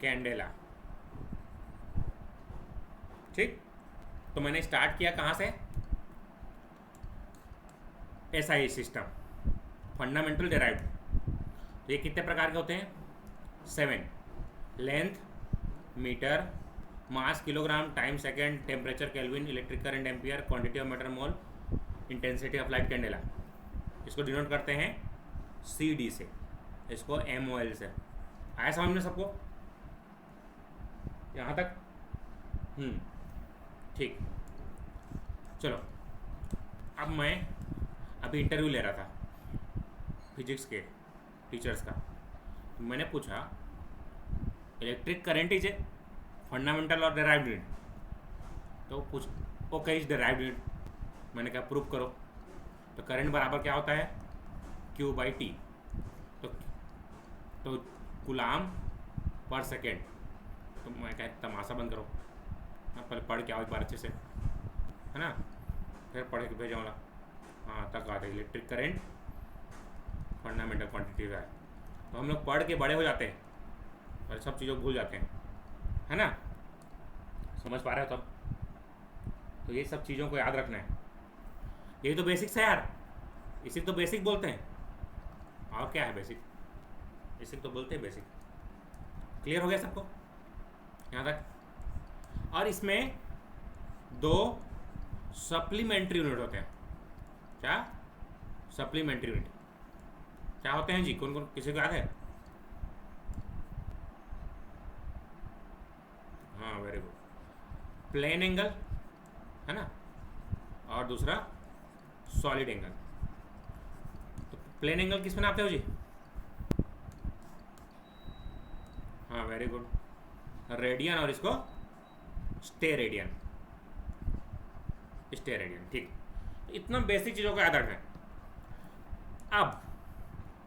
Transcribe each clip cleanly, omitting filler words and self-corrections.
Candela. ठीक, तो मैंने स्टार्ट किया कहाँ से? SI system, fundamental derived. तो ये कितने प्रकार के होते हैं? 7। Length metre, mass kilogram, time second, temperature kelvin, electric current ampere, quantity of matter mole, intensity of light candela. इसको डिनोट करते हैं CD से, इसको MOL से। आया समझ में सबको यहाँ तक? ठीक, चलो। अब मैं अभी इंटरव्यू ले रहा था फिजिक्स के टीचर्स का, तो मैंने पूछा electric current is a fundamental और डेराइव्ड यूनिट। तो पूछ ओके इज डेराइव्ड यूनिट। मैंने कहा प्रूव करो। तो करंट बराबर क्या होता है? Q/T। तो गुलाम पर सेकेंड। तो मैं कह तमाशा बंद करो, पहले पढ़ के आओ एक बार अच्छे से, है ना, फिर पढ़ के भेजाऊँगा। हाँ, तक आता है इलेक्ट्रिक करंट फंडामेंटल क्वांटिटी का है। तो हम लोग पढ़ के बड़े हो जाते हैं और सब चीज़ों को भूल जाते हैं, है ना। समझ पा रहे हो तब? तो ये सब चीज़ों को याद रखना है। यही तो बेसिक्स है यार, इसी तो बेसिक बोलते हैं। और क्या है बेसिक? इसी तो बोलते हैं बेसिक। क्लियर हो गया सबको यहाँ तक? और इसमें 2 सप्लीमेंट्री यूनिट होते हैं। क्या सप्लीमेंट्री यूनिट क्या होते हैं जी? कौन कौन, किसी को याद है? हाँ, वेरी गुड। प्लेन एंगल, है ना, और दूसरा सॉलिड एंगल। तो प्लेन एंगल किस में नापते हो जी? हाँ, वेरी गुड, रेडियन, और इसको स्टेरेडियन। स्टेरेडियन, ठीक। इतना बेसिक चीज़ों को याद रखना है। अब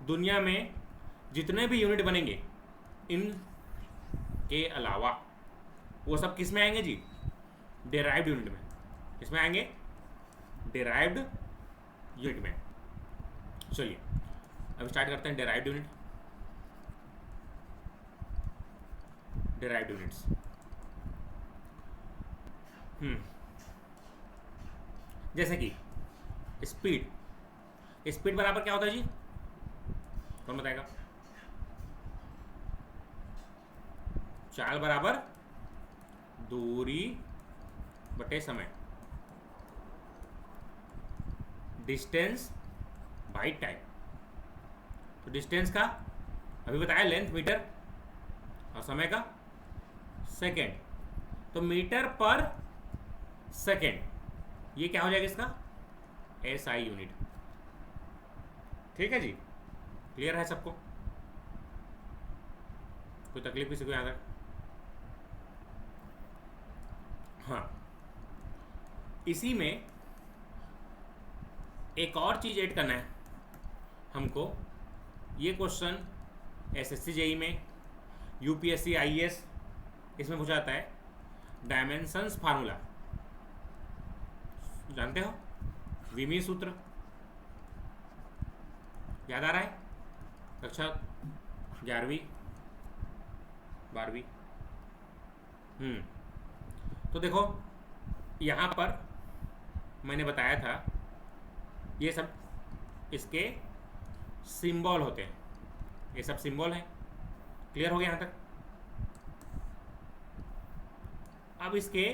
दुनिया में जितने भी यूनिट बनेंगे इन के अलावा, वो सब किस में आएंगे जी? डेराइव्ड यूनिट में। किस में आएंगे? डेराइव्ड यूनिट में। चलिए अब स्टार्ट करते हैं डेराइव्ड यूनिट। डेराइव्ड यूनिट्स, जैसे कि स्पीड। स्पीड बराबर क्या होता है जी? कौन बताएगा? चाल बराबर दूरी बटे समय, डिस्टेंस बाई टाइम। तो डिस्टेंस का अभी बताया लेंथ मीटर, और समय का सेकेंड। तो मीटर पर सेकेंड, ये क्या हो जाएगा इसका? SI unit. ठीक है जी, क्लियर है सबको? कोई तकलीफ किसी को यहाँ तक? हाँ, इसी में एक और चीज़ ऐड करना है हमको। ये क्वेश्चन SSC JEE में, UPSC IAS इसमें पूछा जाता है। डायमेंशंस फार्मूला जानते हो? विमी सूत्र याद आ रहा है? कक्षा 11वीं 12वीं। तो देखो यहाँ पर मैंने बताया था, ये सब इसके सिंबल होते हैं। ये सब सिंबल हैं। क्लियर हो गया यहाँ तक? अब इसके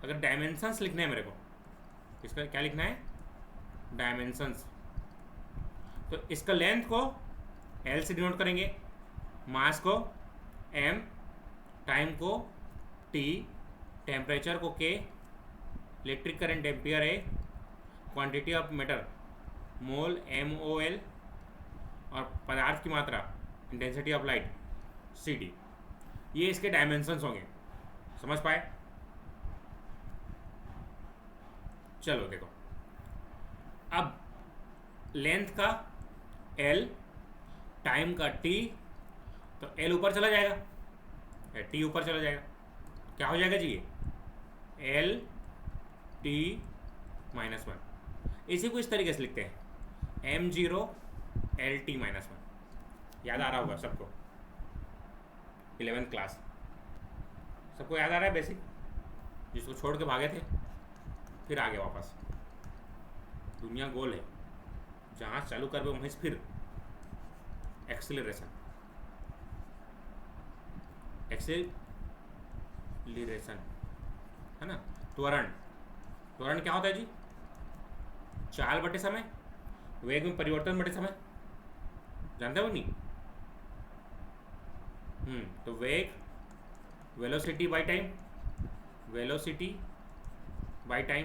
अगर डायमेंशंस लिखने हैं मेरे को, इसका क्या लिखना है? डायमेंशंस। तो इसका लेंथ को L से डिनोट करेंगे, मास को M, टाइम को T, टेम्परेचर को K, electric current ampere A, quantity of matter mole MOL, और पदार्थ की मात्रा इंटेंसिटी ऑफ लाइट CD। ये इसके डायमेंशंस होंगे। समझ पाए? चलो देखो, अब लेंथ का L, टाइम का T, तो L ऊपर चला जाएगा, T ऊपर चला जाएगा। क्या हो जाएगा जी? ये L T -1। इसी को इस तरीके से लिखते हैं M0 LT -1। याद आ रहा होगा सबको? 11th class. सबको याद आ रहा है बेसिक, जिसको छोड़ के भागे थे फिर आगे वापस। दुनिया गोल है, जहाँ चालू कर वहीं से फिर एक्सेलरेशन। एक्सेलरेशन है ना, त्वरण। त्वरण क्या होता है जी? चाल बटे समय, वेग में परिवर्तन बटे समय। जानते हो नहीं? तो वेग velocity by time, velocity by time.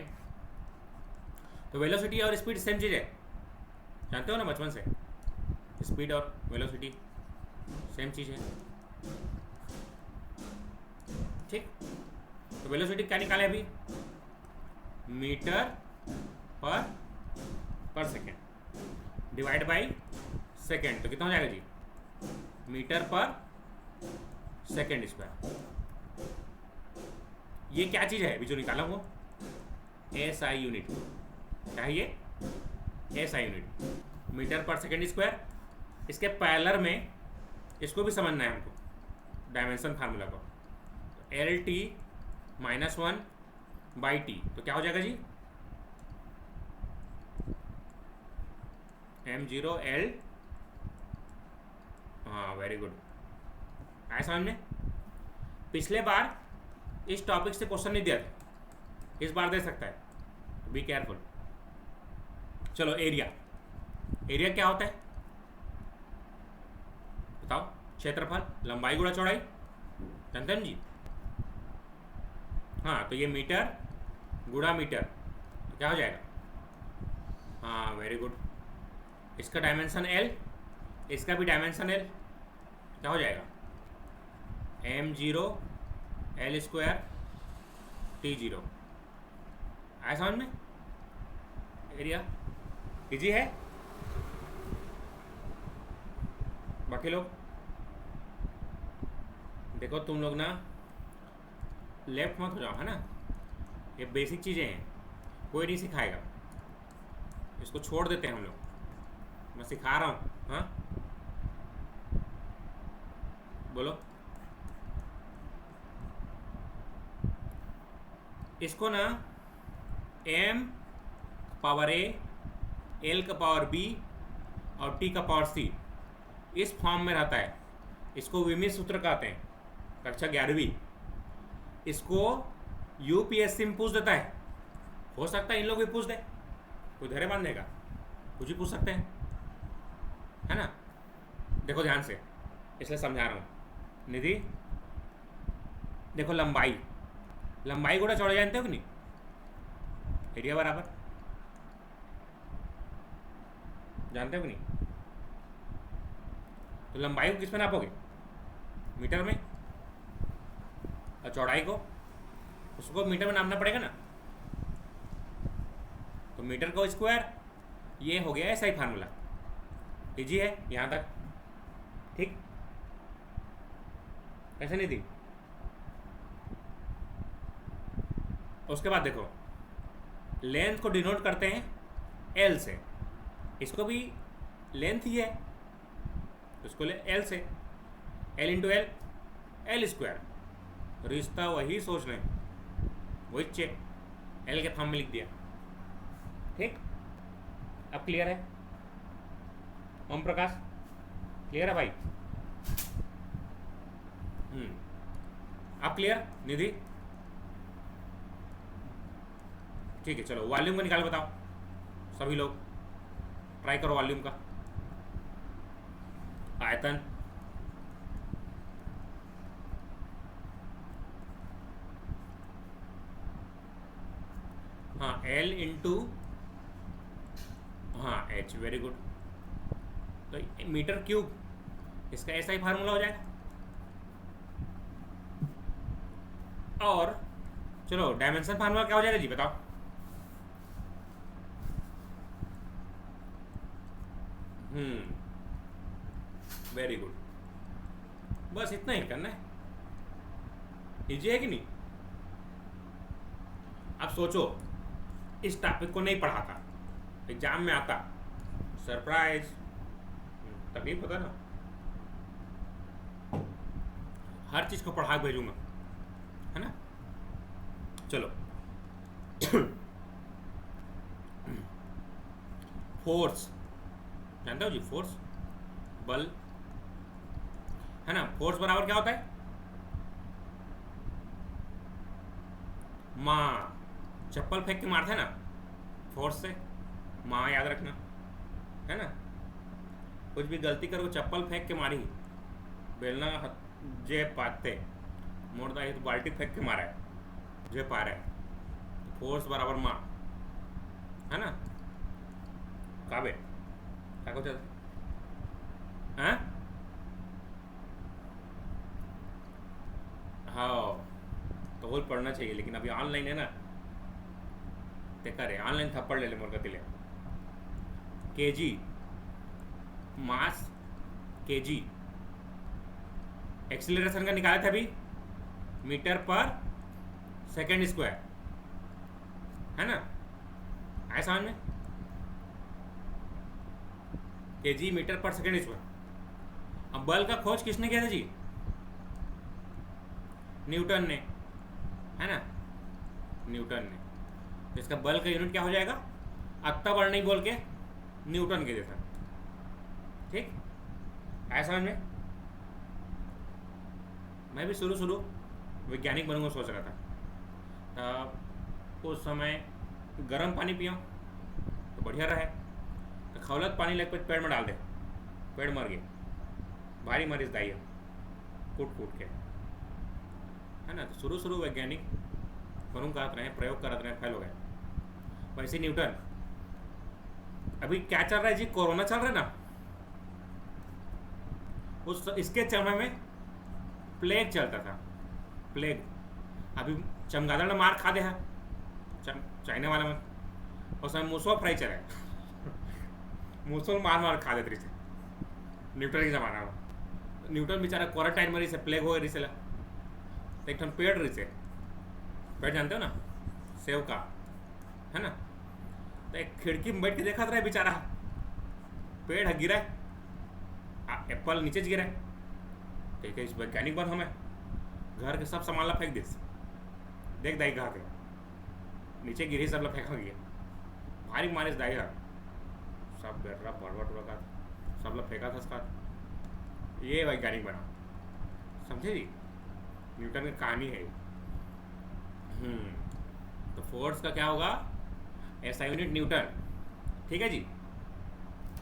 तो वेलोसिटी और स्पीड सेम चीज़ है, जानते हो ना बचपन से। स्पीड और वेलोसिटी सेम चीज़ है, ठीक। तो वेलोसिटी क्या निकाले अभी? मीटर पर सेकेंड डिवाइड बाई सेकेंड। तो कितना हो जाएगा जी? मीटर पर सेकेंड स्क्वायर। ये क्या चीज़ है अभी जो निकाला वो? SI unit. क्या है ये? SI यूनिट, मीटर पर सेकेंड स्क्वायर। इसके पैरेलल में इसको भी समझना है हमको, डायमेंशन फार्मूला को। LT -1 बाई टी, तो क्या हो जाएगा जी? m0 L। हाँ वेरी गुड, आया समझ में? पिछले बार इस टॉपिक से क्वेश्चन नहीं दिया था, इस बार दे सकता है, बी केयरफुल। चलो एरिया। एरिया क्या होता है बताओ? क्षेत्रफल, लंबाई गुणा चौड़ाई, जानते हैं जी? हाँ, तो ये मीटर गुणा मीटर, तो क्या हो जाएगा? हाँ वेरी गुड। इसका डायमेंशन L, इसका भी डायमेंशन L, क्या हो जाएगा? m0 L square T0। आया समझ में? एरिया इजी है। बाकी लोग देखो, तुम लोग ना लेफ्ट मत हो जाओ, है ना। ये बेसिक चीज़ें हैं, कोई नहीं सिखाएगा, इसको छोड़ देते हैं हम लोग। मैं सिखा रहा हूँ, हाँ बोलो। इसको ना m पावर A, L का पावर B और T का पावर C इस फॉर्म में रहता है। इसको विमित सूत्र कहते हैं, कक्षा 11वीं। इसको UPSC में पूछ देता है, हो सकता है इन लोग भी पूछ दे, कोई धैर्य मान देगा, कुछ भी पूछ सकते हैं, है ना। देखो ध्यान से, इसलिए समझा रहा हूँ। निधि देखो, लंबाई, लंबाई गुणा चौड़ाई जानते हो कि नहीं? एरिया बराबर, जानते हो कि नहीं? तो लंबाई को किस में नापोगे? मीटर में। और चौड़ाई को, उसको मीटर में नापना पड़ेगा ना। तो मीटर का स्क्वायर, ये हो गया SI फार्मूला। इजी है यहाँ तक, ठीक। ऐसे नहीं थी। उसके बाद देखो, लेंथ को डिनोट करते हैं L से, इसको भी लेंथ ही है, उसको ले L से, L into L, L square. रिश्ता वही सोच रहे हैं, वही चेक L के फॉर्म में लिख दिया, ठीक। अब क्लियर है ओम प्रकाश? क्लियर है भाई? अब क्लियर निधि? ठीक है, चलो वॉल्यूम का निकाल बताओ सभी लोग, ट्राई करो वॉल्यूम का। आयतन, हाँ L इंटू, हाँ H, वेरी गुड। तो मीटर क्यूब, इसका ऐसा ही फार्मूला हो जाएगा। और चलो डायमेंशन फार्मूला क्या हो जाएगा जी बताओ? वेरी गुड, बस इतना ही करना है। इजी है कि नहीं? अब सोचो, इस टॉपिक को नहीं पढ़ा था, एग्जाम में आता, सरप्राइज, तकलीफ होता ना। हर चीज़ को पढ़ा के भेजूंगा, है ना। चलो फोर्स जानते हो जी, फोर्स बल, है ना। फोर्स बराबर क्या होता है, माँ, चप्पल फेंक के मारते हैं ना फोर्स से, माँ याद रखना, है ना। कुछ भी गलती करो, चप्पल फेंक के मारी, बेलना जे पाते मोड़ता है तो बाल्टी फेंक के मारा है, जे पा रहा है, तो फोर्स बराबर माँ, है ना। काबे क्या कुछ हाँ हाँ, तो वो पढ़ना चाहिए, लेकिन अभी ऑनलाइन है ना, ते करे ऑनलाइन थप्पड़ ले ले मोर गति ले। केजी मास, केजी एक्सीलरेशन का निकाले थे अभी, मीटर पर सेकेंड स्क्वायर, है ना। आए समझ में, केजी मीटर पर सेकेंड स्क्वायर। अब बल का खोज किसने किया था जी, न्यूटन ने, है ना, न्यूटन ने। तो इसका बल का यूनिट क्या हो जाएगा, अत्ता वर्ण नहीं बोल के न्यूटन के जैसा, ठीक। आया समझ में। मैं भी शुरू शुरू वैज्ञानिक बनूंगा सोच रहा था, तब उस समय गर्म पानी पियो तो बढ़िया रहे, तो खौलत पानी लेके पेड़ में डाल दे, पेड़ मर गए, भारी मरीज दाई कूट कूट के, है ना। तो शुरू शुरू वैज्ञानिक बनूँ कहते रहे, प्रयोग करते रहे, फेल हो गए। वैसे न्यूटन, अभी क्या चल रहा है जी, कोरोना चल रहा है ना, उस इसके समय में प्लेग चलता था, प्लेग। अभी चमगादड़ ने मार खा दे है, चाइना वाला में, उस समय मूसो फ्राई चला है मूसो मार मार खा देते रही, न्यूटन के जमाना में। न्यूटन बेचारा क्वारंटाइन में रही से, प्लेग हो गई रही, तो एक पेड़ रही से, पेड़ जानते हो ना, सेव का, है ना। तो एक खिड़की में बैठ के देखा था बेचारा, पेड़ है गिरा है, एप्पल नीचे गिरा है, ठीक है, इस वैज्ञानिक बन हमें, घर के सब सामान ला फेंक दिस, देख दाई कहा थे नीचे गिरी, सब ला फेंका गया, भारी मारिस दाई है, सब बेर्रा बड़बड़ टुड़ा, सब ला फेंका था उसका, ये वैज्ञानिक बना, समझे जी, न्यूटन की कहानी है। तो फोर्स का क्या होगा, ऐसा यूनिट न्यूटन, ठीक है जी,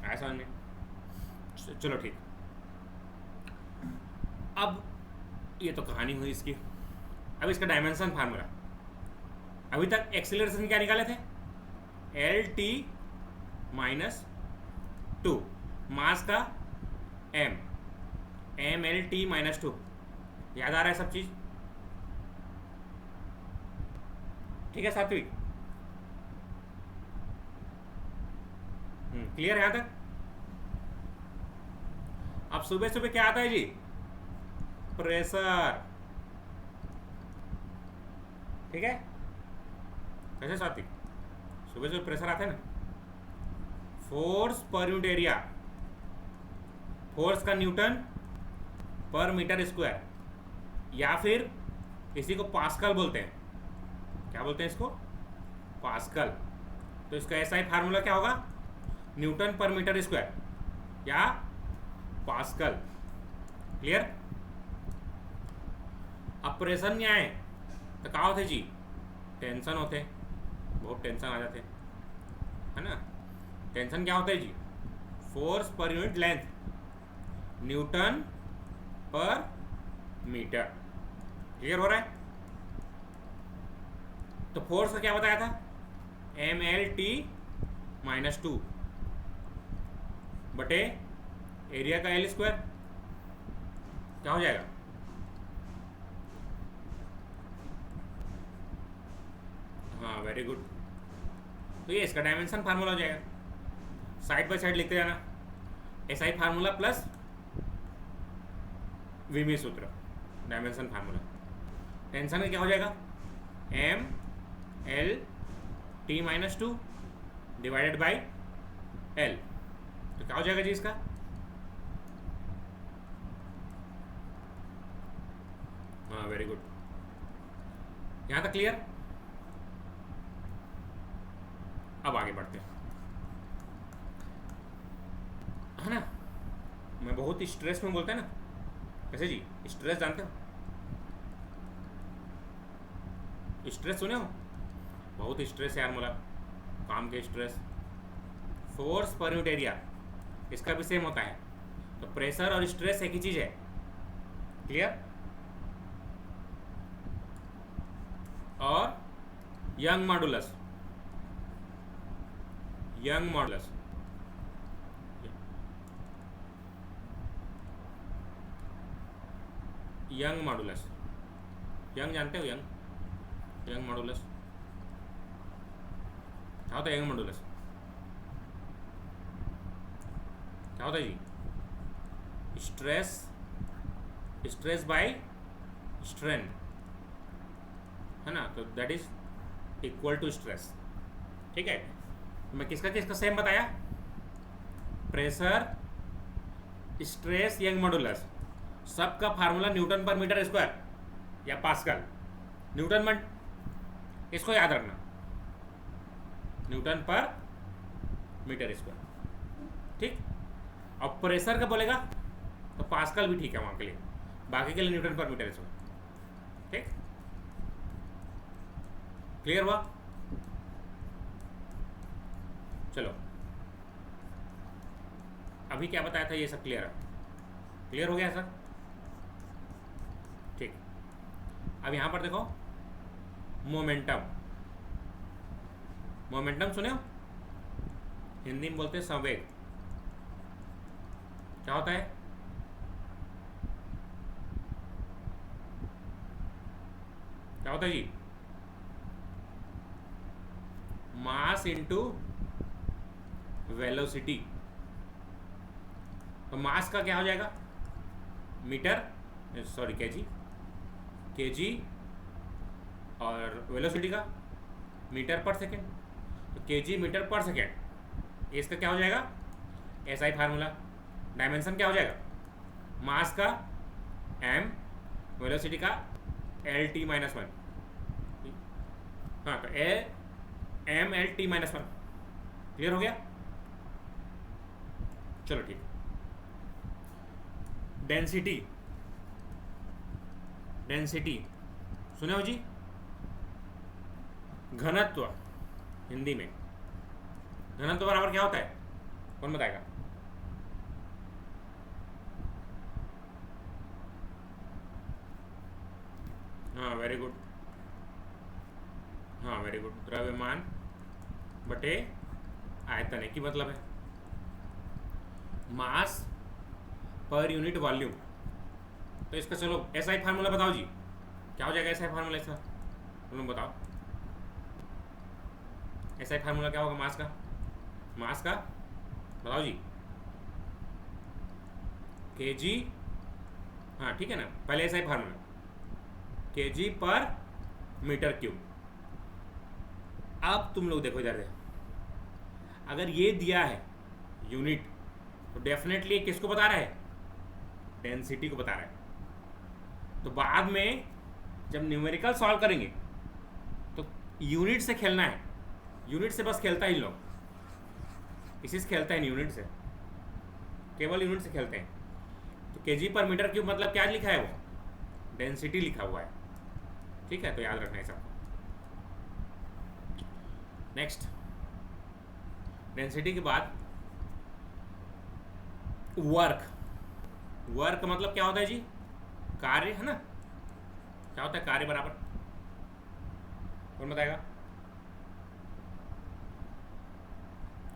ऐसा नहीं, चलो ठीक। अब ये तो कहानी हुई इसकी, अब इसका डायमेंशन फार्मूला, अभी तक एक्सीलरेशन क्या निकाले थे, L T minus two, mass का M, M L T minus two, याद आ रहा है सब चीज, ठीक है सात्विक, क्लियर है यहाँ तक। अब सुबह सुबह क्या आता है जी, प्रेशर, ठीक है, कैसे सात्विक, सुबह सुबह प्रेशर आता है ना, force per unit area, force का न्यूटन पर मीटर स्क्वायर, या फिर इसी को पास्कल बोलते हैं, क्या बोलते हैं इसको, पास्कल। तो इसका ऐसा ही फार्मूला क्या होगा, न्यूटन पर मीटर स्क्वायर या पास्कल, क्लियर। अब प्रेशर नहीं आए तो क्या होते जी, टेंशन होते, बहुत टेंशन आ जाते, है ना। टेंशन क्या होता है जी, force per unit length, newton पर मीटर, क्लियर हो रहा है। तो फोर्स का क्या बताया था, M L T minus two बटे एरिया का एल स्क्वायर, क्या हो जाएगा, हाँ वेरी गुड। तो ये इसका डायमेंशन फार्मूला हो जाएगा, साइड बाय साइड लिखते जाना, एस आई फार्मूला प्लस विमी सूत्र, डायमेंशन फार्मूला। टेंशन में क्या हो जाएगा, M L T minus two divided by L, तो क्या हो जाएगा जी इसका, हाँ वेरी गुड, यहाँ तक क्लियर। अब आगे बढ़ते हैं, है ना। मैं बहुत स्ट्रेस में बोलते हैं ना, कैसे जी, स्ट्रेस जानते हो, स्ट्रेस सुने हो, बहुत स्ट्रेस है यार, मला काम के stress. Force per unit area इसका भी सेम होता है, तो प्रेशर और स्ट्रेस एक ही चीज है, क्लियर। और young modulus, young modulus, young modulus, young जानते हो, यंग, यंग मॉडुलस क्या होता है, यंग मॉडुलस क्या होता है जी, स्ट्रेस, स्ट्रेस बाय स्ट्रेन, है ना, तो that is equal to stress, ठीक है। तो मैं किसका किसका सेम बताया, प्रेशर, स्ट्रेस, यंग मॉडुलस, सबका फार्मूला न्यूटन पर मीटर स्क्वायर या पास्कल, न्यूटन पर, इसको याद रखना, न्यूटन पर मीटर स्क्वायर, ठीक। अब प्रेशर का बोलेगा तो पास्कल भी ठीक है वहां के लिए, बाकी के लिए न्यूटन पर मीटर स्क्वायर, ठीक, क्लियर हुआ। चलो अभी क्या बताया था, ये सब क्लियर है, क्लियर हो गया सर, ठीक। अब यहां पर देखो, मोमेंटम, मोमेंटम सुने हो, हिंदी में बोलते हैं संवेग, क्या होता है, क्या होता है जी, मास इनटू वेलोसिटी। तो मास का क्या हो जाएगा, मीटर, सॉरी केजी, केजी, और वेलोसिटी का मीटर पर सेकेंड, तो केजी मीटर पर सेकेंड, इसका क्या हो जाएगा, एसआई फार्मूला। डायमेंशन क्या हो जाएगा, मास का एम, वेलोसिटी का एल टी माइनस वन, हाँ, तो A M L T minus one, clear हो गया। चलो ठीक, डेंसिटी, डेंसिटी सुने हो जी, घनत्व, हिंदी में घनत्व बराबर क्या होता है, कौन बताएगा, हाँ वेरी गुड, हाँ वेरी गुड, द्रव्यमान बटे आयतन, एक ही मतलब है, मास पर यूनिट वॉल्यूम। तो इसका चलो एसआई फार्मूला बताओ जी, क्या हो जाएगा एसआई फार्मूला इसका, तुम बताओ, एसआई फार्मूला क्या होगा मास का, मास का बताओ जी, केजी, हाँ ठीक है ना, पहले एसआई फार्मूला, केजी पर मीटर क्यूब। अब तुम लोग देखो इधर, अगर ये दिया है यूनिट, तो डेफिनेटली किसको बता रहा है, डेंसिटी को बता रहा है। तो बाद में जब न्यूमेरिकल सॉल्व करेंगे तो यूनिट से खेलना है, यूनिट से बस खेलता है इन लोग, इसी से खेलता है, यूनिट से, केवल यूनिट से खेलते हैं। तो केजी पर मीटर क्यूब मतलब क्या लिखा है, वो डेंसिटी लिखा हुआ है, ठीक है, तो याद रखना है सबको। नेक्स्ट, डेंसिटी के बाद वर्क, वर्क मतलब क्या होता है जी, कार्य, है ना, क्या होता है कार्य बराबर, कौन बताएगा,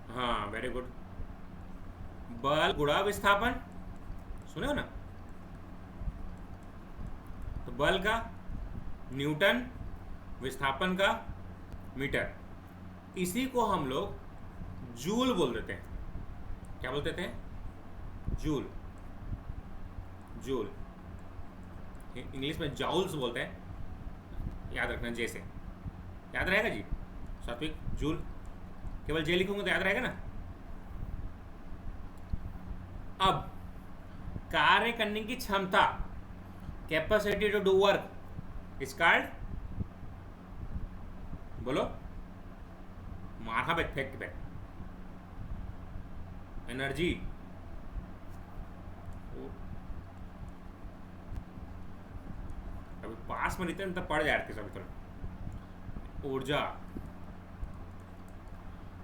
हाँ वेरी गुड, बल गुणा विस्थापन, सुने हो ना, तो बल का न्यूटन, विस्थापन का मीटर, इसी को हम लोग जूल बोल देते हैं, क्या बोलते थे, जूल, जूल, इंग्लिश में जाउल्स बोलते हैं, याद रखना, जैसे याद रहेगा जी, सात्विक, जूल, केवल जे लिखूंगा तो याद रहेगा ना। अब कार्य करने की क्षमता, capacity to do work is called, बोलो, माथा पे फेंक पे, एनर्जी। अभी पास में रहते तब पड़ जाते सभी तरह। ऊर्जा,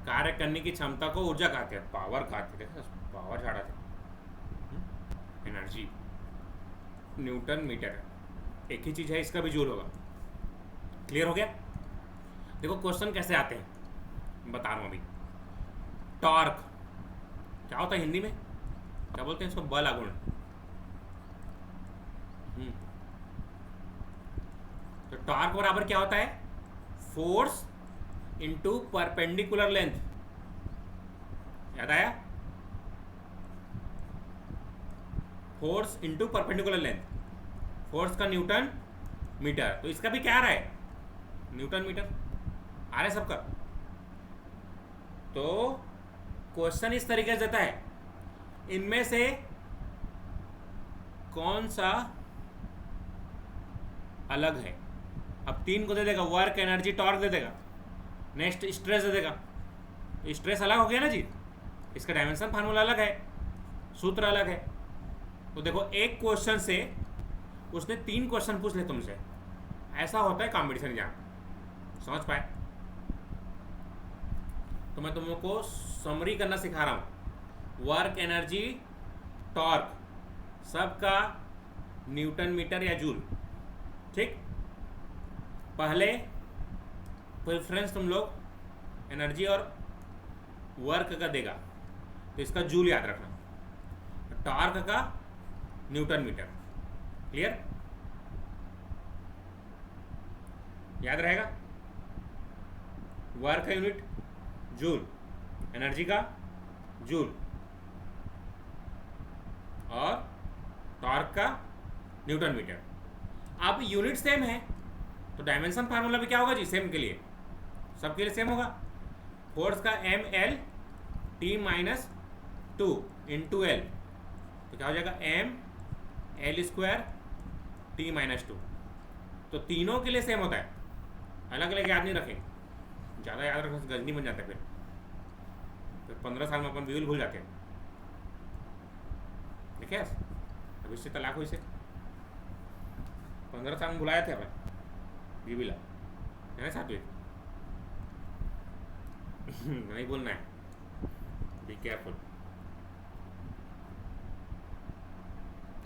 कार्य करने की क्षमता को ऊर्जा कहते हैं, पावर कहते थे, पावर झाड़ा थे, एनर्जी। न्यूटन मीटर एक ही चीज है, इसका भी जूल होगा। क्लियर हो गया? देखो क्वेश्चन कैसे आते हैं बता रहा हूं अभी। टॉर्क क्या होता है हिंदी में, क्या बोलते हैं इसको? बल आघूर्ण। तो टॉर्क बराबर क्या होता है? Force into perpendicular length. याद आया? Force into perpendicular length, force का न्यूटन मीटर। तो इसका भी क्या आ रहा है? न्यूटन मीटर आ रहा है सबका। तो क्वेश्चन इस तरीके से देता है, इनमें से कौन सा अलग है। अब तीन को दे देगा, वर्क, एनर्जी, टॉर्क दे देगा। नेक्स्ट स्ट्रेस दे देगा। स्ट्रेस अलग हो गया ना जी, इसका डायमेंशन फार्मूला अलग है, सूत्र अलग है। तो देखो एक क्वेश्चन से उसने 3 क्वेश्चन पूछ ले तुमसे, ऐसा होता है कॉम्पिटिशन एग्जाम। समझ पाए? तो मैं तुमको समरी करना सिखा रहा हूं। वर्क, एनर्जी, टॉर्क सबका न्यूटन मीटर या जूल। ठीक, पहले प्रेफरेंस तुम लोग एनर्जी और वर्क का देगा, तो इसका जूल याद रखना, टॉर्क का न्यूटन मीटर। क्लियर? याद रहेगा? वर्क का यूनिट जूल, एनर्जी का जूल, और टॉर्क का न्यूटन मीटर। अब यूनिट सेम है तो डायमेंशन फार्मूला भी क्या होगा जी? सेम के लिए, सबके लिए सेम होगा। फोर्स का M L T minus 2 into L, तो क्या हो जाएगा? M L square T minus 2। तो तीनों के लिए सेम होता है, अलग अलग याद नहीं रखें। ज़्यादा याद रखने से गजनी बन जाता है, फिर 15 साल में अपन व्यूल भूल जाते हैं। देखिए अब इससे तलाक हुई से 15 साल में बुलाए थे अपन बीबीला, है ना साथ में। नहीं बोलना है, be careful.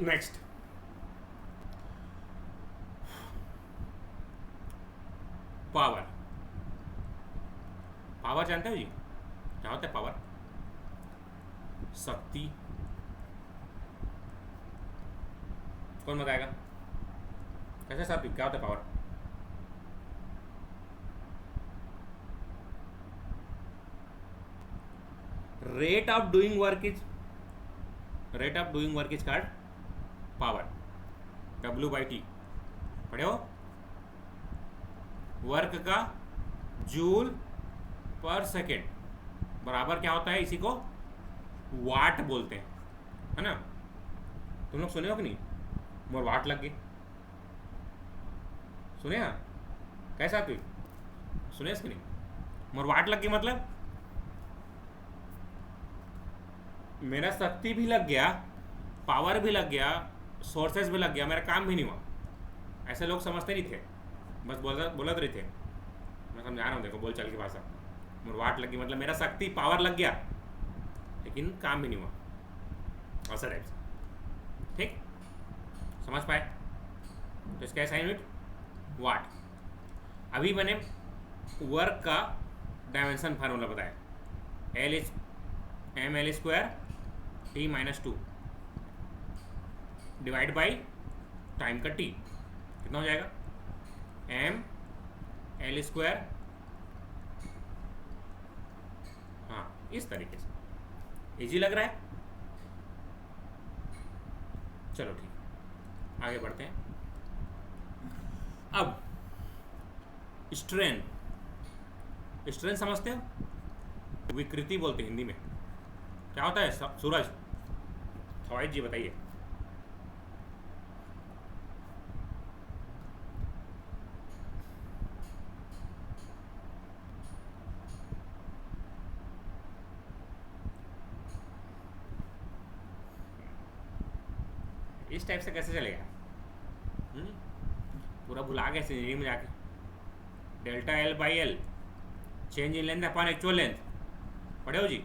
Next, power. Power जानते हो जी क्या होता है? पावर शक्ति। कौन बताएगा? कैसे साहब क्या होता है power? Rate of doing work is, rate of doing work is called power, W/T। पढ़े हो? वर्क का जूल पर सेकेंड बराबर क्या होता है? इसी को वाट बोलते हैं, है ना? तुम लोग सुने हो कि नहीं? मोर वाट लग गई, सुने? हाँ, कैसा तू सुने इसके नहीं? मोर वाट लग गई मतलब मेरा शक्ति भी लग गया, पावर भी लग गया, सोर्सेज भी लग गया, मेरा काम भी नहीं हुआ। ऐसे लोग समझते नहीं थे, बस बोलत रहे थे। मैं समझा रहा हूँ, देखो बोल चाल की भाषा। मोर वाट लगी मतलब मेरा शक्ति पावर लग गया, लेकिन काम भी नहीं हुआ, ऐसा टाइप से। ठीक, समझ पाए? तो इसका ऐसा यूनिट वाट। अभी मैंने वर्क का डायमेंशन फार्मूला बताया, L is M L square T minus 2 divide by time का टी, कितना हो जाएगा? M L square. हाँ, इस तरीके से इजी लग रहा है? चलो ठीक, आगे बढ़ते हैं। अब स्ट्रेन, स्ट्रेन समझते हो? विकृति बोलते हैं हिंदी में। क्या होता है सूरज? फवाद जी बताइए। इस टाइप से कैसे चलेगा? हम्म? पूरा भुला गए इंजीनियरिंग में जाके। Delta L by L, change in length upon actual length, पढ़े हो जी?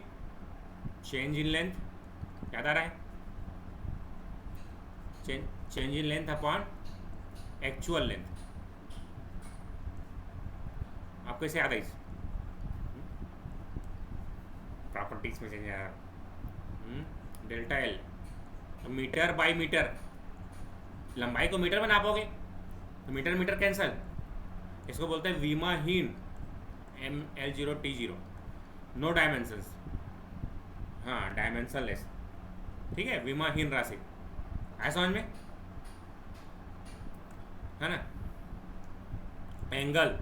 चेंज इन लेंथ याद आ रहा है? Change in length upon actual length, आपको इसे याद है? प्रॉपर्टीज में चेंज आया। Delta L, metre by metre, लंबाई को मीटर में नापोगे तो मीटर मीटर कैंसल, इसको बोलते हैं विमाहीन, ML0T0, नो डायमेंशंस, हाँ डायमेंशनलेस, ठीक है, विमाहीन राशि, आया समझ में? है ना? एंगल,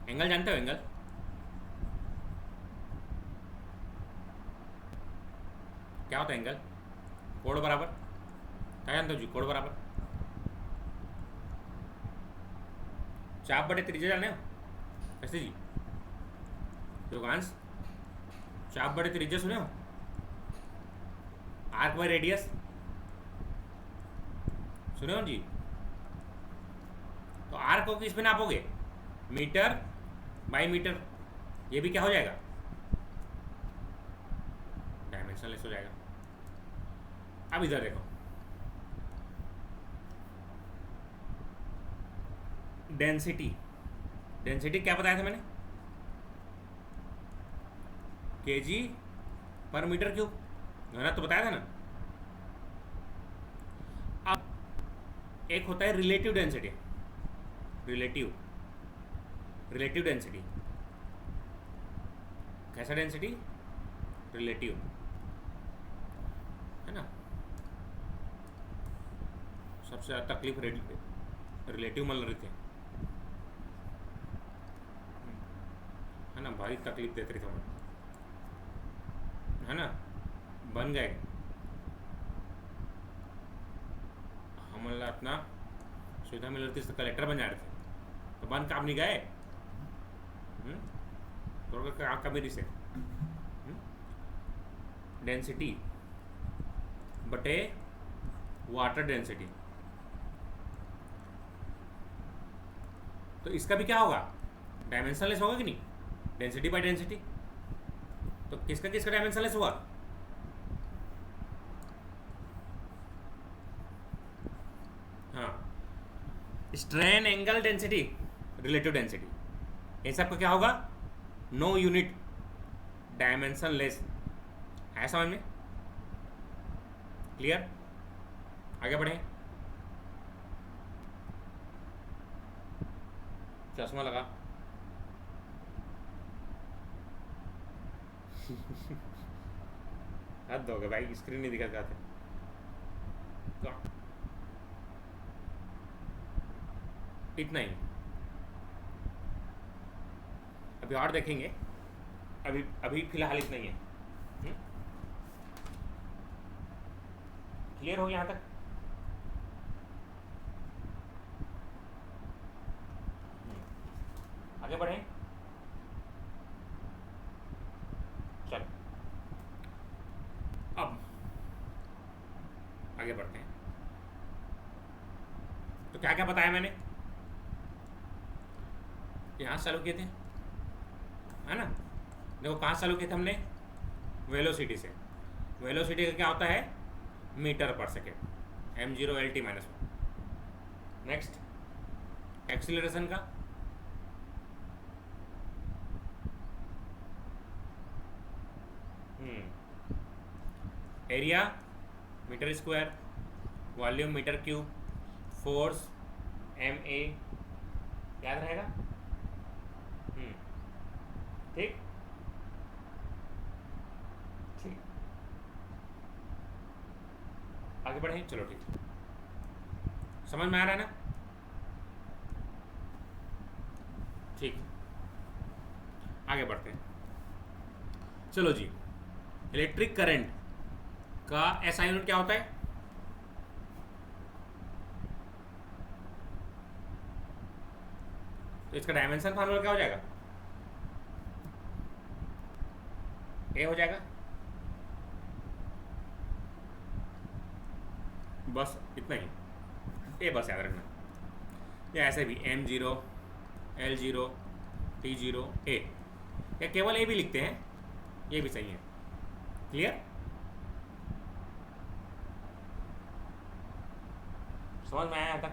एंगल जानते हो? एंगल क्या होता है? एंगल कोण बराबर, क्या जानते हो जी? कोण बराबर चाप बटे त्रिज्या, जाने हो कैसे जी? योगांश, चाप बटे त्रिज्या सुने हो? आर्क बाय रेडियस सुने हो जी? तो आर्क को किस में नापोगे? मीटर बाई मीटर, ये भी क्या हो जाएगा? डायमेंशनलेस हो जाएगा। अब इधर देखो, डेंसिटी, डेंसिटी क्या बताया था मैंने? केजी पर मीटर क्यूब, घनत्व तो बताया था ना। अब एक होता है relative density, relative, relative density, कैसा डेंसिटी? रिलेटिव, है ना? सबसे ज़्यादा तकलीफ रिलेटिव मल रही थी, है ना? भारी तकलीफ देते रही थी, है ना? बन गए हमला इतना सुविधा मिल रही थी, कलेक्टर बन जा रहे थे, तो बन काम नहीं गए तो कभी से डेंसिटी बटे वाटर डेंसिटी, तो इसका भी क्या होगा? डायमेंशनलेस होगा कि नहीं? डेंसिटी बाय डेंसिटी, तो किसका किसका डायमेंशनलेस हुआ? हाँ, strain angle density, relative density, इन सब का क्या होगा? नो यूनिट, डायमेंशनलेस, है समझ में? क्लियर? आगे बढ़े, चश्मा लगा हद हो गया भाई, स्क्रीन नहीं दिखा जाते तो इतना ही, अभी और देखेंगे, अभी अभी फिलहाल इतना ही है। क्लियर हो गया यहाँ तक? आगे बढ़े, चलो अब आगे बढ़ते हैं। तो क्या क्या बताया मैंने? यहाँ से चालू किए थे, है ना? देखो कहाँ से चालू किए थे हमने? वेलोसिटी से। वेलोसिटी का क्या होता है? मीटर पर सेकेंड, m0 -1। नेक्स्ट एक्सीलरेशन का, area metre square, volume metre cube, force ma, याद रहेगा? ठीक ठीक, आगे बढ़े, चलो ठीक, समझ में आ रहा है ना? ठीक, आगे बढ़ते हैं, चलो जी। इलेक्ट्रिक करंट का SI यूनिट क्या होता है? तो इसका डायमेंशन फार्मूला क्या हो जाएगा? ए हो जाएगा, बस इतना ही, ये बस याद रखना। या ऐसे भी M0 L0 T0 A, या केवल ए भी लिखते हैं, ये भी सही है। क्लियर? समझ में आया तक?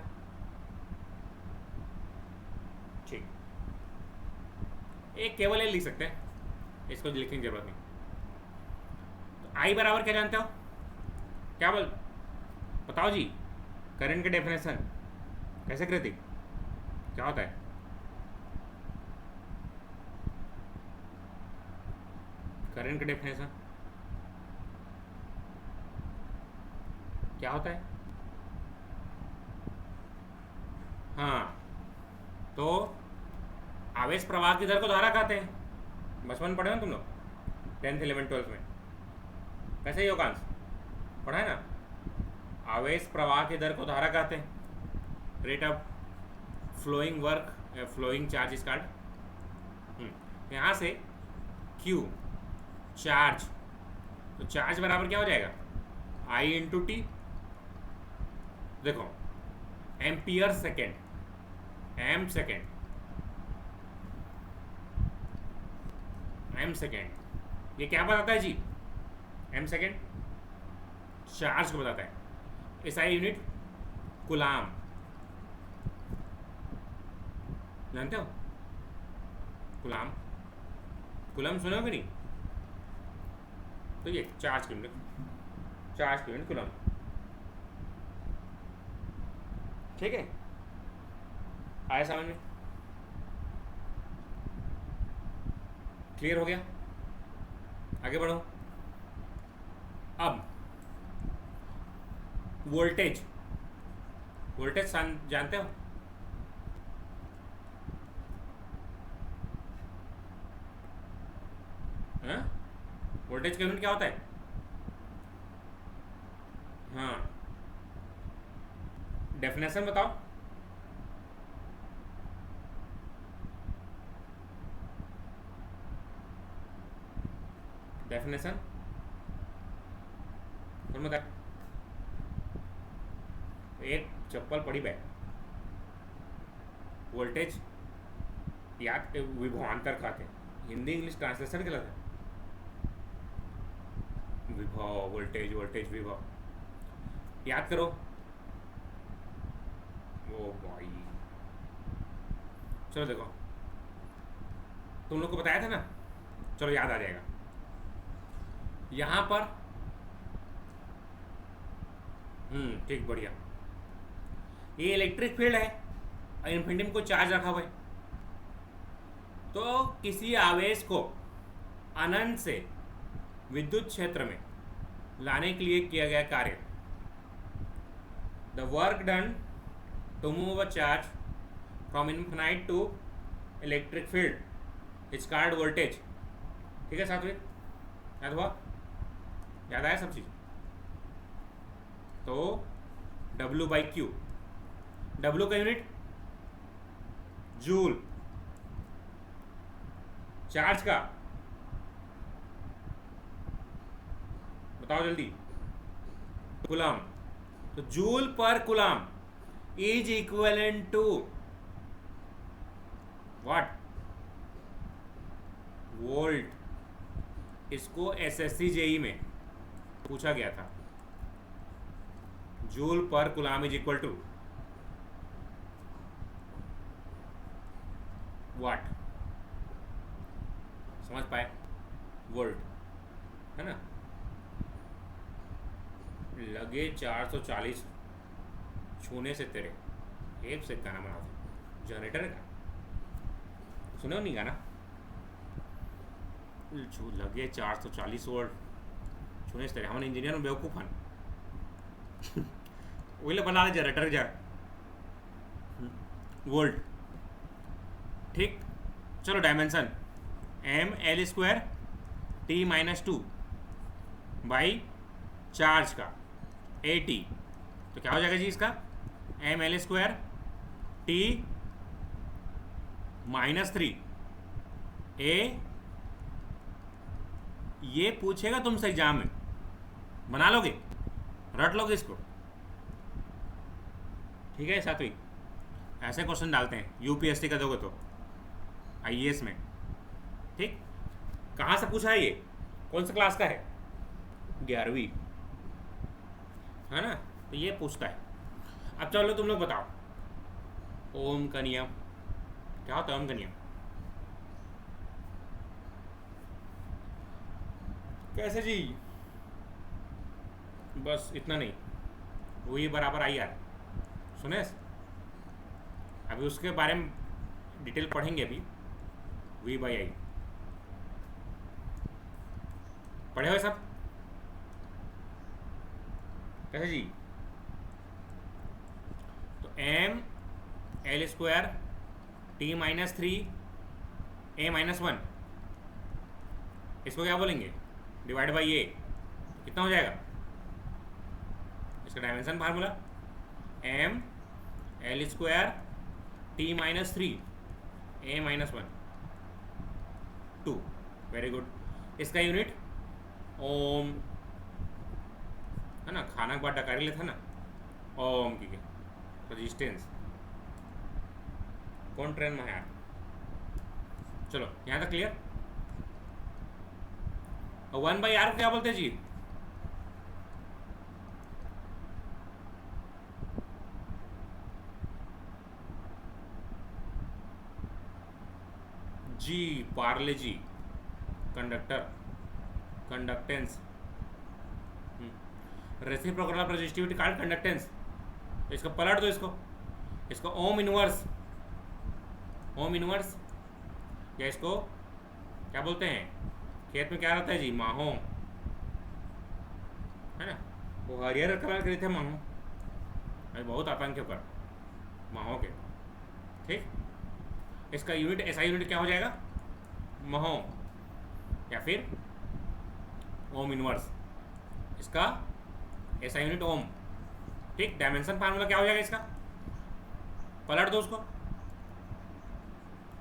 ठीक, एक केवल ए लिख सकते हैं, इसको लिखने की जरूरत नहीं। तो आई बराबर क्या जानते हो? क्या बोल, बताओ जी। करंट का डेफिनेशन कैसे कृतिक, क्या होता है? करंट का डेफिनेशन क्या होता है? हाँ, तो आवेश प्रवाह की दर को धारा कहते हैं। बचपन में पढ़े हो तुम लोग, 10th 11th 12th में, कैसे ही योगांश पढ़ा है ना? आवेश प्रवाह की दर को धारा कहते हैं। Rate of flowing work, flowing charge is called. यहाँ से Q चार्ज, तो चार्ज बराबर क्या हो जाएगा? I into T. देखो, ampere second, M second, M second, ये क्या बताता है जी? एम सेकेंड चार्ज को बताता है। SI यूनिट कुलाम, जानते हो? कुलाम, कुलम सुना कि नहीं? तो ये चार्ज की यूनिट, चार्ज की यूनिट कुलम। ठीक है, आया समझ में? क्लियर हो गया? आगे बढ़ो। अब वोल्टेज, वोल्टेज जानते हो? हाँ, वोल्टेज का यूनिट क्या होता है? हाँ, डेफिनेशन बताओ। डेफिनेशन कौन बता? एक चप्पल पड़ी बैठ, वोल्टेज याद, विभवांतर खाते, हिंदी इंग्लिश ट्रांसलेशन गलत है। विभव, वोल्टेज, वोल्टेज विभव, याद करो। ओ भाई, चलो देखो, तुम लोग को बताया था ना, चलो याद आ जाएगा। यहां पर ठीक, बढ़िया। ये इलेक्ट्रिक फील्ड है और इन्फिनिटी में कोई चार्ज रखा हुआ है, तो किसी आवेश को अनंत से विद्युत क्षेत्र में लाने के लिए किया गया कार्य, the work done to move a charge from infinite to electric field is called voltage. ठीक है साथी, याद हुआ? याद आया सब चीज? तो W बाई क्यू, W का यूनिट जूल, चार्ज का बताओ जल्दी, कुलाम। तो जूल पर coulomb is equivalent to what? Volt. इसको SSC JEE में पूछा गया था। जूल पर coulomb is equal to what? समझ पाए? वोल्ट, है ना? लगे 440 छूने से तेरे एक से गाना बना दो, जनरेटर है का? सुनो नहीं गाना? लगे 440 वोल्ट छूने से तेरे, हम इंजीनियर में बेवकूफ़ हन वही बना दे जनरेटर जा वोल्ट। ठीक, चलो dimension ML² T-2 by charge का AT, तो क्या हो जाएगा जी इसका? ML² T-3 A। ये पूछेगा तुमसे एग्जाम में, बना लोगे? रट लोगे इसको? ठीक है सातवीं, ऐसे क्वेश्चन डालते हैं यूपीएससी का दोगे तो, आईएएस में। ठीक, कहाँ से पूछा है ये, कौन सा क्लास का है, 11वीं, है ना, तो ये पूछता है। अब चलो तुम लोग बताओ, ओम का नियम क्या होता है, ओम का नियम कैसे जी, बस इतना नहीं, वही बराबर आई आर, सुने, अभी उसके बारे में डिटेल पढ़ेंगे अभी, वी बाई आई, पढ़े हुए सब, कैसे जी, तो M L square T minus 3 A minus 1, इसको क्या बोलेंगे, डिवाइड बाई ए, कितना हो जाएगा इसका dimension formula, M L square T minus 3 A minus 1 2, very good. इसका यूनिट ओम, है ना, खाना के बाद डकारी लेता ना, ओम की रेजिस्टेंस, कौन ट्रेन में है यार, चलो यहाँ तक क्लियर। और 1/r को क्या बोलते हैं जी, G Parle G, conductor, conductance, reciprocal of resistivity called conductance, इसको पलट दो, इसको ओम इनवर्स, ओम इनवर्स, या इसको क्या बोलते हैं, खेत में क्या रहता है जी, माहो, है ना, वो हरियर कलर के थे माहो, अभी बहुत आतंक के ऊपर माहो के। ठीक, इसका यूनिट, ऐसा यूनिट क्या हो जाएगा, महो, या फिर ओम इनवर्स, इसका ऐसा यूनिट ओम। ठीक, डायमेंशन फार्मूला क्या हो जाएगा इसका, पलट दो उसको,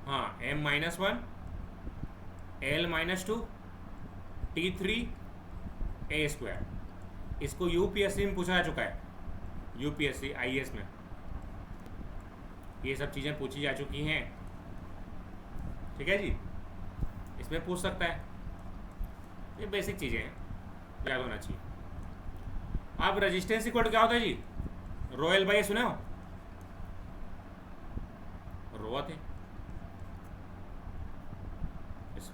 हाँ, m minus 1 l minus 2 t3 a square, इसको यूपीएससी में पूछा जा चुका है, यूपीएससी आईएएस में ये सब चीज़ें पूछी जा चुकी हैं। ठीक है जी, इसमें पूछ सकता है, ये बेसिक चीज़ें हैं, याद होना चाहिए। अब रेजिस्टेंस इक्वल क्या होता है जी, रोयल बाई, सुने हो, रो थे,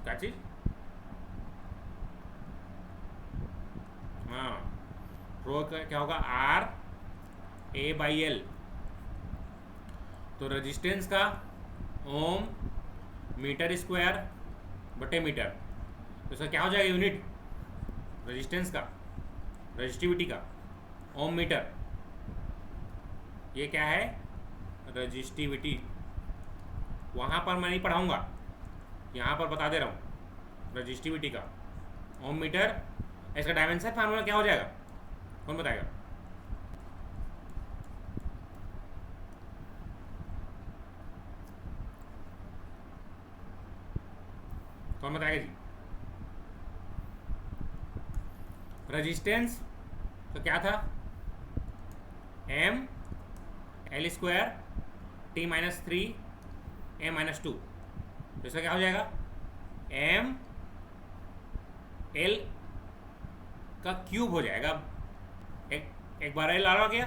क्या चीज, हाँ, रो क्या होगा, आर ए बाई एल, तो रेजिस्टेंस का ओम मीटर स्क्वायर बटे मीटर, तो इसका क्या हो जाएगा यूनिट, रेजिस्टेंस का, रेजिस्टिविटी का, ओम मीटर, ये क्या है रेजिस्टिविटी, वहाँ पर मैं नहीं पढ़ाऊँगा, यहाँ पर बता दे रहा हूँ, रेजिस्टिविटी का ओम मीटर, इसका डायमेंशन फार्मूला क्या हो जाएगा, कौन बताएगा, कौन बताएगा जी, रेजिस्टेंस तो क्या था, M L square T minus 3 A minus 2, तो इसका क्या हो जाएगा, एम एल का क्यूब हो जाएगा, एक बार एल आ गया,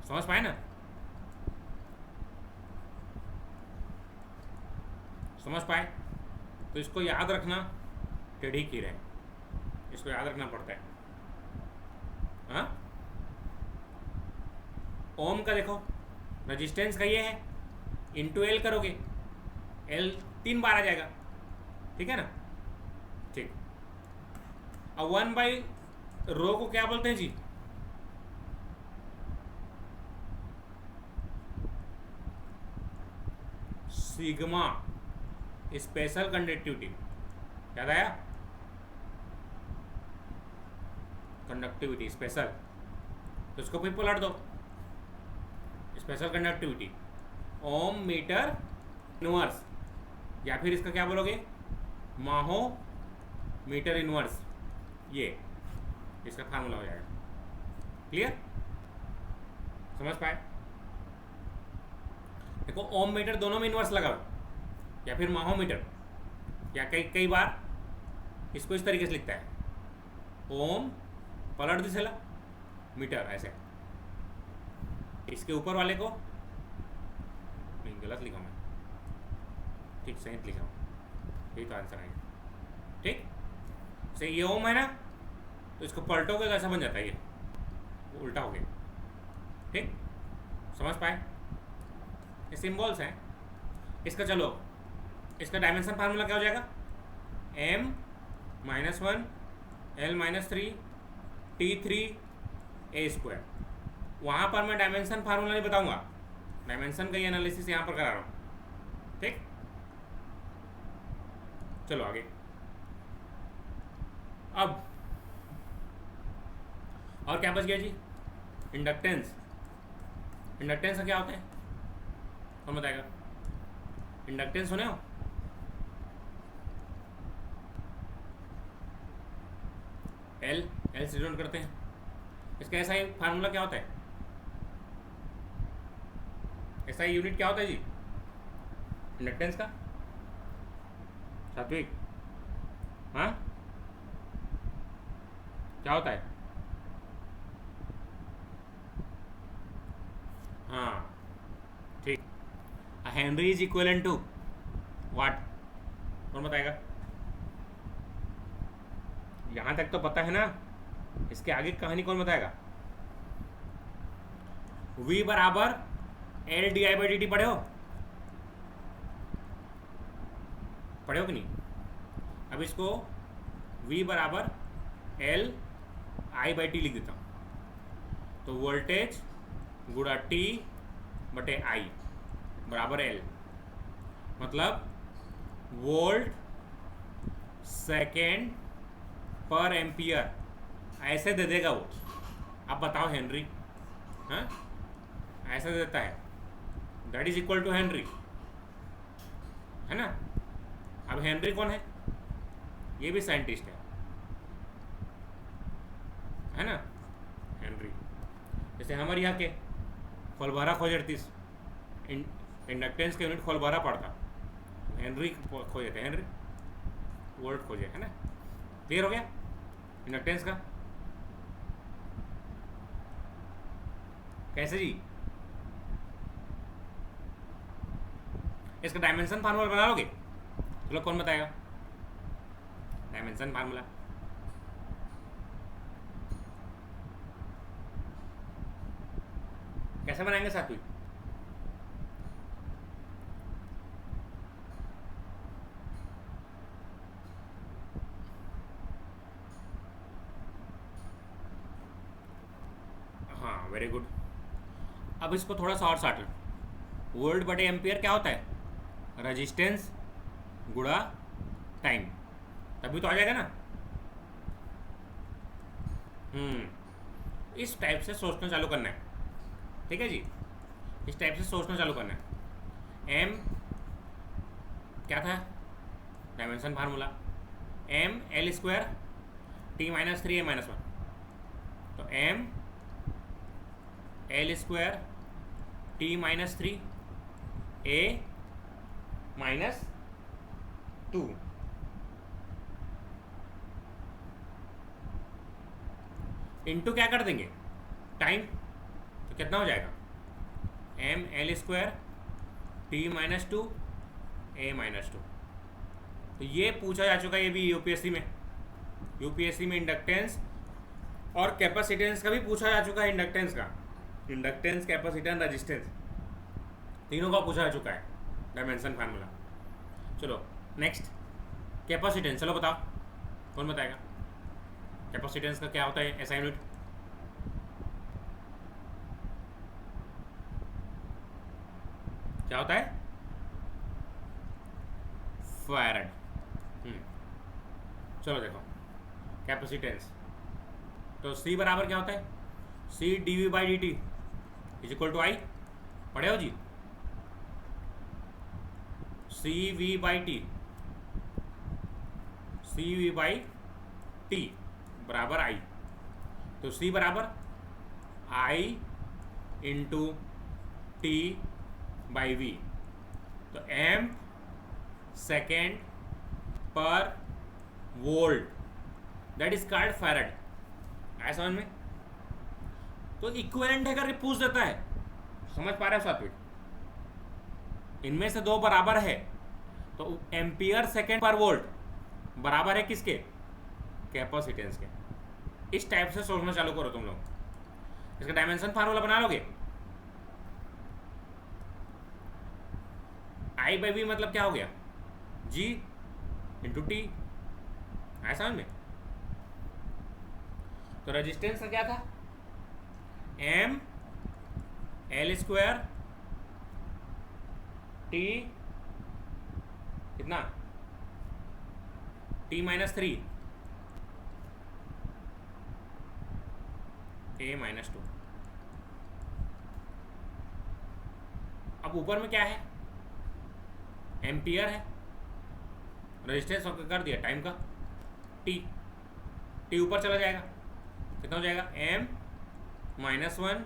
समझ पाए ना, समझ पाए, तो इसको याद रखना, टेढ़ी खीर है, इसको याद रखना पड़ता है। हाँ, ओम का देखो, रेजिस्टेंस का ये है, इंटू एल करोगे, एल 3 बार आ जाएगा, ठीक है ना। ठीक, अब 1/रो को क्या बोलते हैं जी, सिग्मा स्पेशल कंडक्टिविटी, याद आया, कंडक्टिविटी स्पेशल, तो इसको फिर पलट दो, स्पेशल कंडक्टिविटी ओम मीटर इनवर्स, या फिर इसका क्या बोलोगे, माहो मीटर इनवर्स, ये इसका फार्मूला हो जाएगा। क्लियर, समझ पाए। देखो ओम मीटर दोनों में इन्वर्स लगा हुआ, या फिर माहोमीटर, या कई कई बार इसको इस तरीके से लिखता है ओम पलट दिशेला मीटर, ऐसे। इसके ऊपर वाले को नहीं, गलत लिखा मैं, ठीक सही लिखा हूँ, यही तो आंसर है। ठीक, सही। ये ओम है ना, तो इसको पलटोगे कैसा बन जाता है, ये उल्टा हो गया। ठीक, समझ पाए? ये सिंबल्स हैं। इसका चलो, इसका डायमेंशन फार्मूला क्या हो जाएगा, m -1 l -3 t3 a²। वहाँ पर मैं डायमेंशन फार्मूला नहीं बताऊंगा, डायमेंशन का ही एनालिसिस यहाँ पर करा रहा हूँ। ठीक, चलो आगे। अब और क्या बच गया जी, इंडक्टेंस। इंडक्टेंस का क्या होता है, कौन बताएगा? इंडक्टेंस सुने हो? एल से डिनोट करते हैं, इसका ऐसा ही फार्मूला क्या होता है, ऐसा ही यूनिट क्या होता है जी इंडक्टेंस का? सात्विक, हाँ क्या होता है? हाँ ठीक, henry is equal to what, कौन बताएगा? यहां तक तो पता है ना, इसके आगे की कहानी कौन बताएगा? V बराबर L D I by D T पढ़े हो? पढ़े हो कि नहीं? अब इसको V बराबर एल आई बाई टी लिख देता हूं, तो वोल्टेज गुणा टी बटे आई बराबर एल, मतलब वोल्ट सेकेंड पर एम्पियर, ऐसे दे देगा वो। अब बताओ हेनरी, हाँ ऐसे दे देता है, that is equal to henry, है ना? अब हेनरी कौन है? ये भी साइंटिस्ट है ना? हेनरी, जैसे हमारे यहाँ के खोलबारा खोज 38 इंडक्टेंस के यूनिट खोलबारा पड़ता, हेनरी खोजे थे, हेनरी वोल्ट खोजे, है ना? क्लियर हो गया इंडक्टेंस का? कैसे जी? इसका डायमेंशन फार्मूला बना लोगे? चलो कौन बताएगा डायमेंशन फार्मूला? कैसे बनाएंगे सात्विक? हाँ वेरी गुड। अब इसको थोड़ा सा और साट, वोल्ट बटे एम्पियर क्या होता है? रेजिस्टेंस गुणा टाइम, तभी तो आ जाएगा ना। इस टाइप से सोचना चालू करना है, ठीक है जी? इस टाइप से सोचना चालू करना है। एम क्या था dimension formula? M L square T -3 A -1, तो M L square T -3 A -2, into क्या कर देंगे टाइम, तो कितना हो जाएगा? M L square T -2 A -2। तो ये पूछा जा चुका है, ये भी यूपीएससी में इंडक्टेंस और कैपेसिटेंस का भी पूछा जा चुका है। इंडक्टेंस का, इंडक्टेंस, कैपेसिटेंस, रेजिस्टेंस, तीनों का पूछा जा चुका है डायमेंशन फार्मूला। चलो नेक्स्ट, कैपेसिटेंस, चलो बताओ कौन बताएगा कैपेसिटेंस का क्या होता है? ऐसा यूनिट क्या होता है? फैराड। चलो देखो कैपेसिटेंस, तो C बराबर क्या होता है? C dV by D T is equal to I, पढ़े हो जी? CV by T, CV by T बराबर आई, तो C बराबर I into T by V, तो amp second per volt, that is called farad. आया समझ में? तो इक्विवेलेंट है करके पूछ देता है, समझ पा रहे हो सात्विक? इनमें से दो बराबर है, तो एम्पियर सेकेंड पर वोल्ट बराबर है किसके? कैपेसिटेंस के। इस टाइप से सोचना चालू करो तुम लोग। इसका डायमेंशन फार्मूला बना लोगे। आई बाई वी मतलब क्या हो गया? जी इंटू टी। आया समझ में? तो रेजिस्टेंस का क्या था? एम एल स्क्वायर टी, कितना? T minus 3 A minus 2। अब ऊपर में क्या है? एम्पियर है, रेजिस्टेंस कर दिया टाइम का टी, टी ऊपर चला जाएगा, कितना हो जाएगा? M minus 1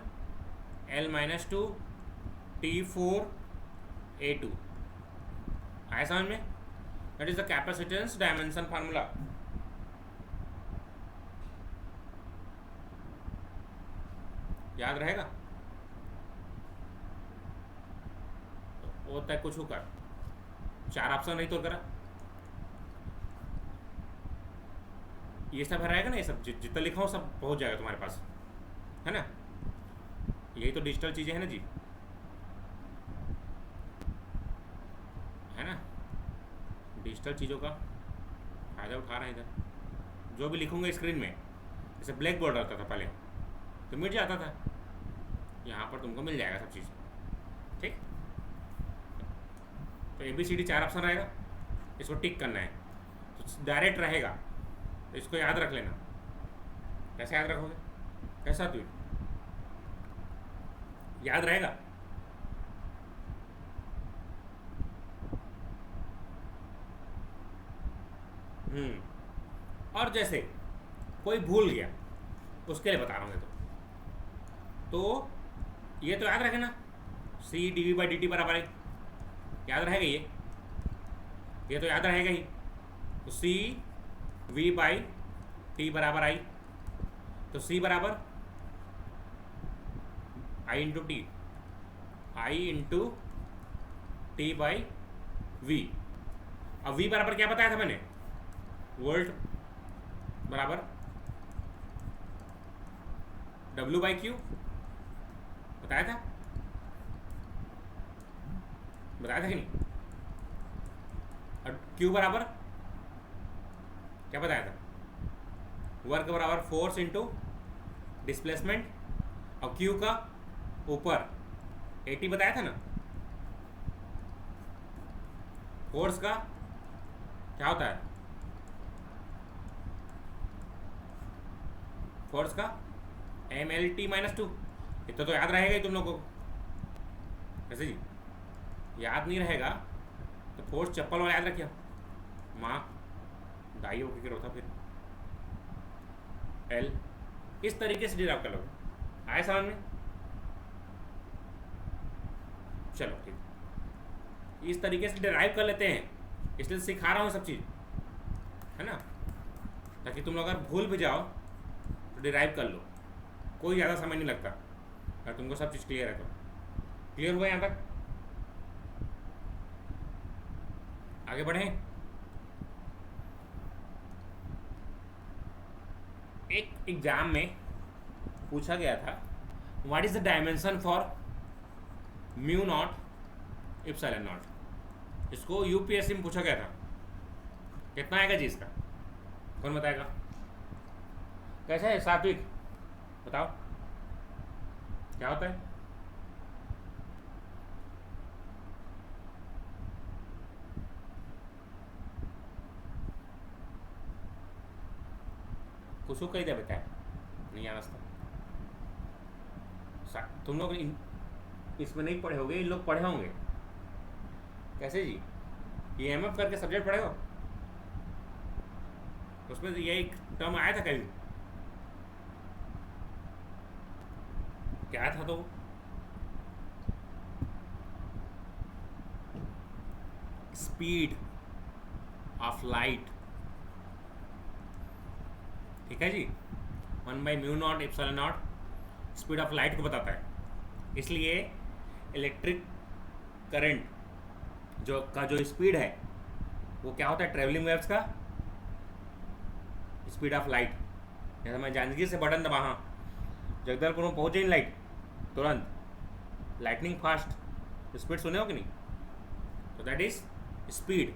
L minus 2 T 4 A 2। आया समझ में? That is the capacitance dimension formula. याद रहेगा? वो तय कुछ कर, 4 ऑप्शन नहीं तो करा, ये सब रहेगा ना, ये सब जितना लिखा हो सब पहुंच जाएगा तुम्हारे पास, है ना? यही तो डिजिटल चीजें हैं ना जी, है ना? डिजिटल चीज़ों का फायदा उठा रहे हैं इधर। जो भी लिखूंगा स्क्रीन में, जैसे ब्लैक बोर्ड रहता था पहले तो मिट जाता था, यहाँ पर तुमको मिल जाएगा सब चीज़, ठीक? तो ABCD 4 ऑप्शन रहेगा, इसको टिक करना है तो डायरेक्ट रहेगा, तो इसको याद रख लेना। कैसे याद रखोगे? कैसा तू याद रहेगा? और जैसे कोई भूल गया, उसके लिए बता रहा हूँ। तो ये तो याद रखे ना, C D V by D T बराबर है, याद रहेगा ये तो याद रहेगा ही। तो सी वी बाई टी बराबर आई, तो सी बराबर I into T, I into T by V. अब वी बराबर क्या बताया था मैंने? वोल्ट बराबर W बाई क्यू बताया था, बताया था कि नहीं? और Q बराबर क्या बताया था? वर्क बराबर फोर्स इंटू डिस्प्लेसमेंट, और Q का ऊपर 80 बताया था ना। फोर्स का क्या होता है? फोर्स का MLT माइनस 2। इतना तो याद रहेगा ही तुम लोगों को। कैसे जी याद नहीं रहेगा? तो फोर्स चप्पल वाला याद रखिए, माँ दाई होकर गिरो था फिर L। इस तरीके से डिराइव कर लोगे। आए समझ में? चलो ठीक, इस तरीके से डिराइव कर लेते हैं, इसलिए सिखा रहा हूँ सब चीज़, है ना? ताकि तुम लोग अगर भूल भी जाओ तो डिराइव कर लो, कोई ज़्यादा समय नहीं लगता अगर तुमको सब चीज़ क्लियर है तो। क्लियर हुआ यहाँ तक? आगे बढ़ें। एक एग्जाम में पूछा गया था, what is the dimension for mu naught epsilon not. इसको यूपीएससी में पूछा गया था। कितना आएगा जी इसका? कौन बताएगा? कैसा है सात्विक, बताओ क्या होता है? कुछ कही दे बेटा, नहीं आ रास्ता। तुम लोग इसमें नहीं पढ़े होंगे, इन लोग पढ़े होंगे। कैसे जी? EMF करके सब्जेक्ट पढ़े हो? उसमें ये एक टर्म आया था कभी? क्या था? तो स्पीड ऑफ लाइट, ठीक है जी। 1/μ0 epsilon naught speed of light को बताता है। इसलिए इलेक्ट्रिक करंट जो स्पीड है वो क्या होता है, ट्रेवलिंग वेव्स का स्पीड ऑफ लाइट। जैसे मैं जांजगीर से बटन दबा, हाँ जगदलपुर में पहुंच जाए लाइट तुरंत, लाइटनिंग फास्ट, स्पीड सुने हो कि नहीं? तो दैट इज स्पीड।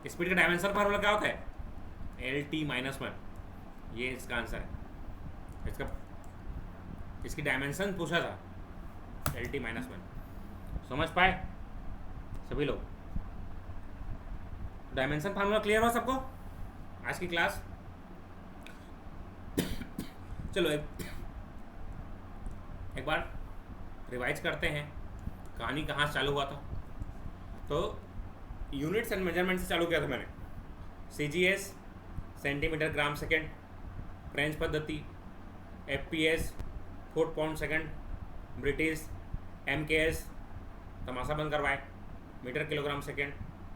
स्पीड का डायमेंशन फार्मूला क्या होता है? LT-1। ये इसका आंसर है। इसकी डायमेंशन पूछा था, LT-1। समझ पाए सभी लोग? डायमेंशन फार्मूला क्लियर हो सबको आज की क्लास? चलो एक बार रिवाइज करते हैं कहानी कहाँ से चालू हुआ था। तो यूनिट्स एंड मेजरमेंट से चालू किया था मैंने। CGS centimetre gram second, French पद्धति, FPS foot pound second, British MKS तमाशा बंद करवाए, metre kilogram second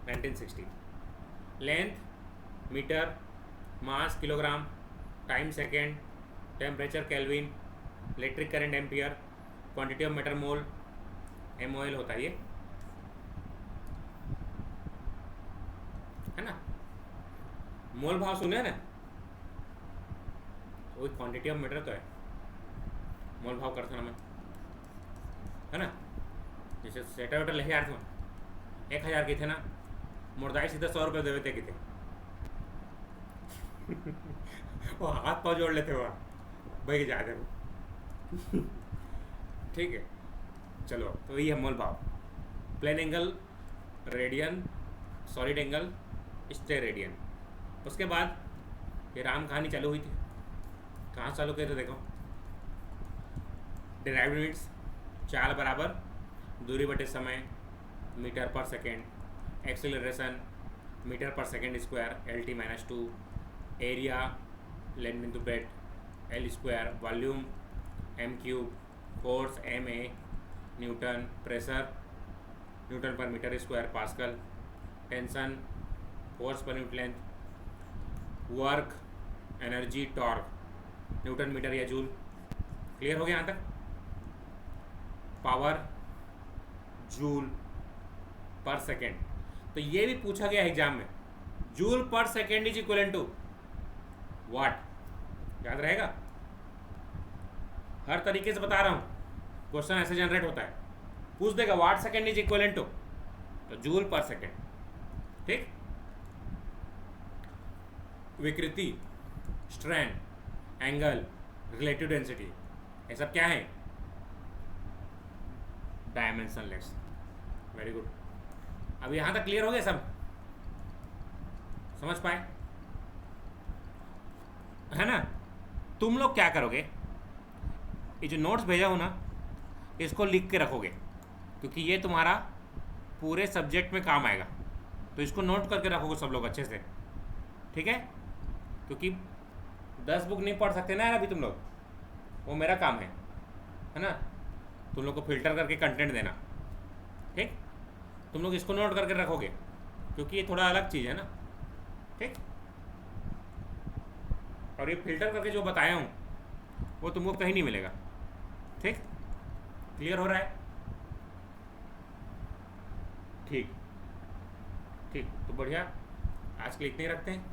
1960, length metre, mass kilogram, time second, temperature kelvin, electric current ampere, quantity of metre mole MOL होता है ये, है ना। मोल भाव सुने ना, वही क्वांटिटी ऑफ मीटर तो है, मोल भाव करता ना मैं, है ना। जैसे स्वेटर वेटर लेके आते थे 1000 के थे ना, मुर्दाई सीधे 100 रुपये देवे थे कि थे वो हाथ पाँव जोड़ लेते वहाँ भाई जाते वो ठीक है। चलो तो ये है मोल भाव। Plane angle radian, solid angle steradian. उसके बाद ये राम कहानी चालू हुई थी। कहाँ चालू किए थे देखो, डिराइव्ड यूनिट्स, चाल बराबर दूरी बटे समय मीटर पर सेकेंड, एक्सेलरेशन मीटर पर second square LT-2, area length into breadth L square, volume M3, force MA, newton, pressure newton पर metre square pascal, tension force per unit length, work energy torque newton metre या joule. Clear हो गया यहाँ तक? Power joule पर second. तो ये भी पूछा गया एग्जाम में, जूल पर second is equal to watt. याद रहेगा? हर तरीके से बता रहा हूँ, क्वेश्चन ऐसे जनरेट होता है, पूछ देगा watt second is equal to, तो जूल पर सेकेंड। ठीक। विकृति, स्ट्रेन, एंगल, रिलेटिव डेंसिटी, ये सब क्या है? डायमेंशनलेस। Very good. अब यहां तक क्लियर हो गया सब? समझ पाए? है ना। तुम लोग क्या करोगे, ये जो नोट्स भेजा हो ना, इसको लिख के रखोगे, क्योंकि ये तुम्हारा पूरे सब्जेक्ट में काम आएगा। तो इसको नोट करके रखोगे सब लोग अच्छे से, ठीक है? क्योंकि 10 बुक नहीं पढ़ सकते ना यार अभी तुम लोग, वो मेरा काम है ना। तुम लोग को फिल्टर करके कंटेंट देना, ठीक। तुम लोग इसको नोट करके रखोगे, क्योंकि ये थोड़ा अलग चीज़ है ना, ठीक। और ये फिल्टर करके जो बताया हूँ वो तुमको कहीं नहीं मिलेगा, ठीक। क्लियर हो रहा है? ठीक ठीक। तो बढ़िया, आज के लिए इतने ही रखते हैं।